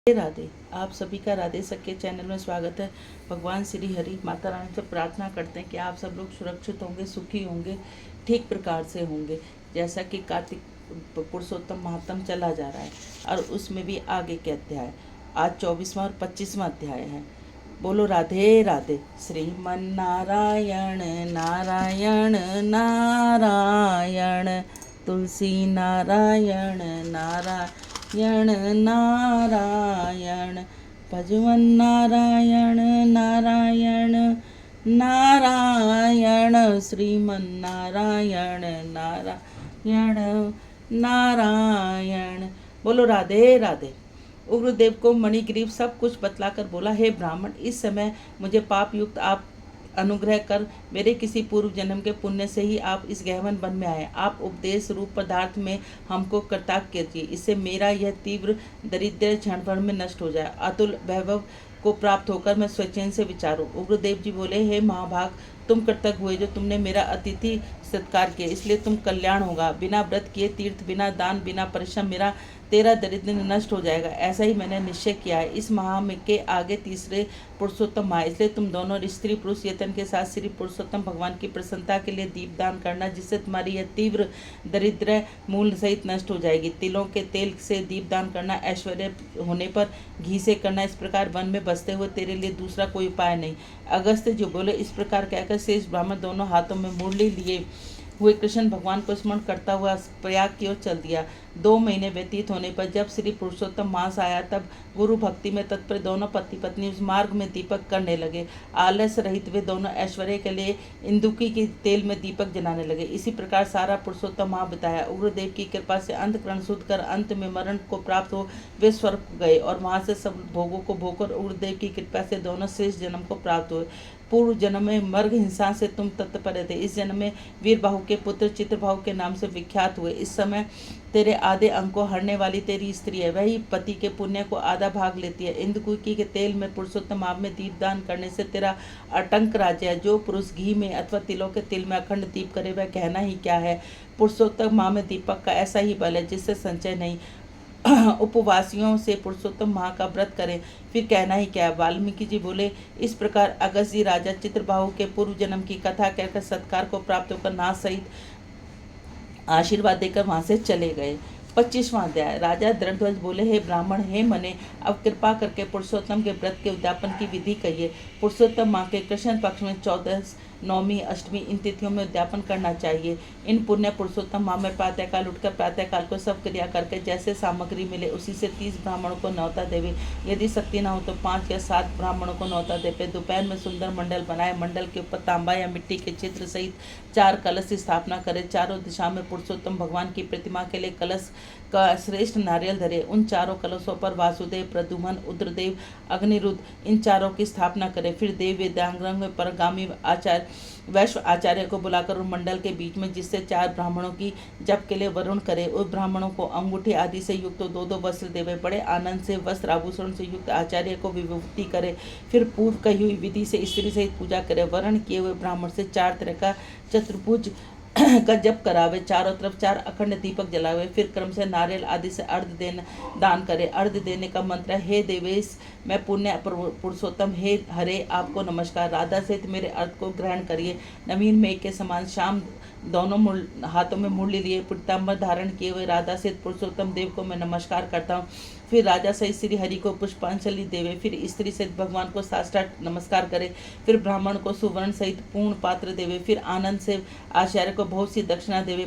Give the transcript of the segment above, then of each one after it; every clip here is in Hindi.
राधे। आप सभी का राधे सखी चैनल में स्वागत है। भगवान श्री हरि माता रानी से प्रार्थना करते हैं कि आप सब लोग सुरक्षित होंगे, सुखी होंगे, ठीक प्रकार से होंगे। जैसा कि कार्तिक पुरुषोत्तम महात्म चला जा रहा है और उसमें भी आगे के अध्याय आज 24वां और 25वां अध्याय है। बोलो राधे राधे। श्रीमन नारायण नारायण नारायण, तुलसी नारायण नारायण नारायण, भजवन नारायण नारायण नारायण, श्रीमन नारायण नारायण नारायण। बोलो राधे राधे। उग्रदेव को मणिग्रीव सब कुछ बतलाकर बोला, हे ब्राह्मण, इस समय मुझे पाप युक्त आप अनुग्रह कर मेरे किसी पूर्व जन्म के पुण्य से ही आप इस गहन वन में आए। आप उपदेश रूप पदार्थ में हमको कृतार्थ कीजिए, इससे मेरा यह तीव्र दरिद्र क्षण भर में नष्ट हो जाए। अतुल वैभव को प्राप्त होकर मैं स्वचैन से विचारूं। उग्रदेव जी बोले, हे महाभाग, तुम कृतज्ञ हुए जो तुमने मेरा अतिथि सत्कार किया, इसलिए तुम कल्याण होगा। बिना व्रत किए तीर्थ, बिना दान, बिना परिश्रम मेरा तेरा दरिद्र नष्ट हो जाएगा, ऐसा ही मैंने निश्चय किया है। इस माह में के आगे तीसरे पुरुषोत्तम माह, इसलिए तुम दोनों स्त्री पुरुष यतन के साथ श्री पुरुषोत्तम भगवान की प्रसन्नता के लिए दीपदान करना, जिससे तुम्हारी यह तीव्र दरिद्र मूल सहित नष्ट हो जाएगी। तिलों के तेल से दीपदान करना, ऐश्वर्य होने पर घी से करना, इस प्रकार वन में बसते हुए तेरे लिए दूसरा कोई उपाय नहीं। अगस्त्य जो बोले, इस प्रकार कहकर शेष ब्राह्मण दोनों हाथों में मुरली लिए हुए कृष्ण भगवान को स्मरण करता हुआ प्रयाग की ओर चल दिया। 2 महीने व्यतीत होने पर जब श्री पुरुषोत्तम मास आया, तब गुरु भक्ति में तत्पर दोनों पति पत्नी उस मार्ग में दीपक करने लगे। आलस रहित वे दोनों ऐश्वर्य के लिए इंदुकी के तेल में दीपक जलाने लगे। इसी प्रकार सारा पुरुषोत्तम माह बिताया। उग्रदेव की कृपा से अंतकरण शुद्ध कर अंत में मरण को प्राप्त हो वे स्वर्ग गए और वहां से सब भोगों को भोगकर उग्रदेव की कृपा से दोनों शेष जन्म को प्राप्त हुए। पूर्व जन्म में मर्ग हिंसा से तुम तत्पर थे, इस जन्म में वीरबाहु के पुत्र चित्रबाहु के नाम से विख्यात हुए। इस समय तेरे आधे अंग को हरने वाली तेरी स्त्री है, वही पति के पुण्य को आधा भाग लेती है। इंद्रकुकी के तेल में पुरुषोत्तम माह में दीपदान करने से तेरा अटंक राज्य है। जो पुरुष घी में अथवा तिलों के तिल में अखंड दीप करे वह कहना ही क्या है। पुरुषोत्तम माह में दीपक का ऐसा ही बल है जिससे संचय नहीं। उपवासियों से पुरुषोत्तम माह का व्रत करें, फिर कहना ही क्या है। वाल्मीकि जी बोले, इस प्रकार अगस्त जी राजा चित्रबाहु के पूर्व जन्म की कथा कहकर सत्कार को प्राप्त होकर नाथ सहित आशीर्वाद देकर वहां से चले गए। 25वां अध्याय। राजा दृढ़ध्वज बोले, हे ब्राह्मण, हे मने, अब कृपा करके पुरुषोत्तम के व्रत के उद्यापन की विधि कहिए। पुरुषोत्तम माह के कृष्ण पक्ष में 14, नौमी, अष्टमी इन तिथियों में उद्यापन करना चाहिए। इन पुण्य पुरुषोत्तम माह में प्रातःकाल उठकर प्रातःकाल को सब क्रिया करके जैसे सामग्री मिले उसी से 30 ब्राह्मणों को न्योता देवे। यदि शक्ति न हो तो 5 या 7 ब्राह्मणों को न्योता देवे। दोपहर में सुंदर मंडल बनाए, मंडल के ऊपर तांबा या मिट्टी के चित्र सहित 4 कलश की स्थापना करे। चारों दिशा में पुरुषोत्तम भगवान की प्रतिमा के लिए कलश का श्रेष्ठ नारियल धरे। उन चारों कलशों पर वासुदेव, प्रद्युम्न, रुद्रदेव, अग्निरुद्ध इन चारों की स्थापना करे। फिर देव वेदांगरंग में परगामी आचार्य वैश्व आचार्य को बुलाकर उन मंडल के बीच में जिससे 4 ब्राह्मणों की जप के लिए वरुण करे। उस ब्राह्मणों को अंगूठी आदि से युक्त 2-2 वस्त्र देवे। बड़े आनंद से वस्त्र आभूषण से युक्त आचार्य को विभूति करे। फिर पूर्व कही हुई विधि से स्त्री सहित पूजा करे। वर्ण किए हुए ब्राह्मण से 4 तरह का चतुर्भुज का जप करावे, चारों तरफ 4 अखंड दीपक जलावे। फिर क्रम से नारियल आदि से अर्घ दान करे। अर्घ देने का मंत्र है, हे देवेश, मैं पुण्य पुरुषोत्तम, हे हरे, आपको नमस्कार। राधा सहित मेरे अर्घ को ग्रहण करिए। नवीन मेघ के समान श्याम दोनों हाथों में मुरली लिए पीताम्बर धारण किए हुए राधा सहित पुरुषोत्तम देव को मैं नमस्कार करता हूँ। फिर राजा सहित श्री हरि को पुष्पांजलि देवे। फिर स्त्री सहित भगवान को साष्टांग नमस्कार करे। फिर ब्राह्मण को सुवर्ण सहित पूर्ण पात्र देवे। फिर आनंद से आचार्य को बहुत सी दक्षिणा देवे।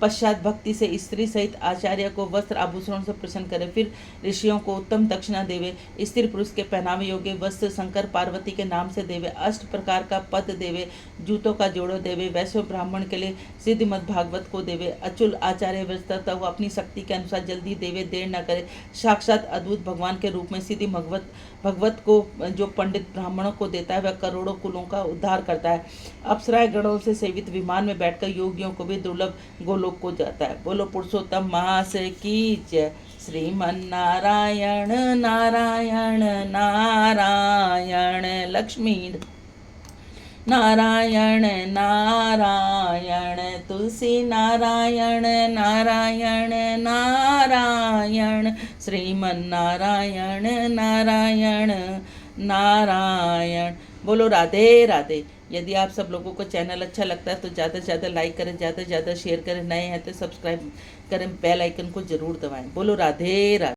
पश्चात भक्ति से स्त्री सहित आचार्य को वस्त्र आभूषणों से प्रसन्न करे। फिर ऋषियों को उत्तम दक्षिणा देवे। स्त्री पुरुष के पहनावे योग्य वस्त्र शंकर पार्वती के नाम से देवे। 8 प्रकार का पद देवे। जूतों का जोड़ो देवे। वैश्व ब्राह्मण के लिए सिद्धिमद भागवत को देवे। अचुल आचार्य व्यवस्था वो अपनी शक्ति के अनुसार जल्दी देवे, देर न करे। साक्षात अद्भुत भगवान के रूप में सिद्धि भगवत को जो पंडित ब्राह्मणों को देता है वह करोड़ों कुलों का उद्धार करता है। अप्सराय गणों से सेवित विमान में बैठकर योगियों को भी दुर्लभ गोलोक को जाता है। बोलो पुरुषोत्तम मास की जय। श्रीमन नारायण नारायण नारायण, लक्ष्मी नारायण नारायण, तुलसी नारायण नारायण नारायण, श्रीमन नारायण नारायण नारायण। बोलो राधे राधे। यदि आप सब लोगों को चैनल अच्छा लगता है तो ज़्यादा से ज़्यादा लाइक करें, ज़्यादा से ज़्यादा शेयर करें, नए हैं तो सब्सक्राइब करें, बेल आइकन को ज़रूर दबाएं। बोलो राधे राधे।